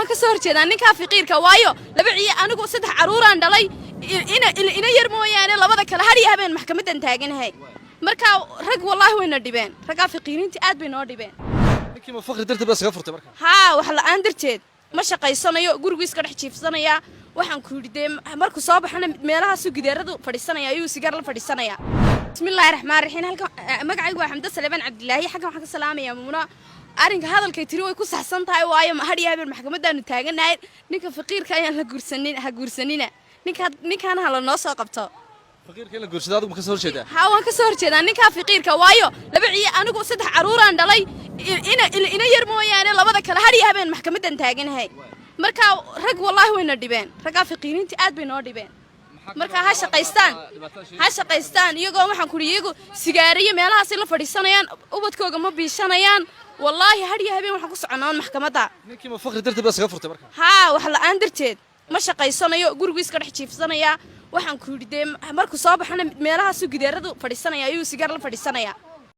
waan ka soo horjeedaa ninka faqiirka waayo laba ciyaar anigu saddex caruuraan dhalay ina yar mooyaane labada kale har iyo habeen maxkamadan taaganahay marka rag wallahi wayna dhibeen raga faqiirintii aad bay noo dhibeen ninkii ma faqri darteed baa iska furtay marka haa wax la'aan darteed ma shaqaysanayo gurigiisa ka dhex jiifsanaya waxaan ku yidhi markuu soo baxana meelahaas gidaaradu fadhiisanaya ayuu sigaar la fadhiisanaya bismillaahir rahmaanir rahiim halka magacaygu waa Xamda Salebaan Cabdilaahi xakan waxaan ka salaamayaa Muuna arinka hadalkay tiri way ku saxsan tahay waayo ma hadhiya habeen maxkamadaanu taaganahay ninka faqiirka ayaan la guursanina ninkan hala noo soo qabto faqiirka la guursado adigu ma ka soo horjeedaa haa waan ka soo horjeedaa ninka faqiirka waayo laba ciyaar anigu saddex caruuraan dhalay ina yar mooyaane labada kale har iyo habeen maxkamadan taaganahay marka rag wallahi wayna dhibeen raga faqiirintii aad bay noo dhibeen marka ha shaqaystaan iyagoo waxaan ku iyagu sigaariyo meelahaas la fadhiisanayaan ubadkooga ma biishanayaan wallahi har iyo habeen waxaan ku soconaa maxkamadda ninkii ma faqri darteed baa iska furtay marka haa wax la'aan darteed ma shaqaysanayo gurigiisa ka dhex jiifsanaya waxaan ku yidhi markuu soo baxana meelahaas gidaaradu fadhiisanaya ayuu sigaar la fadhiisanaya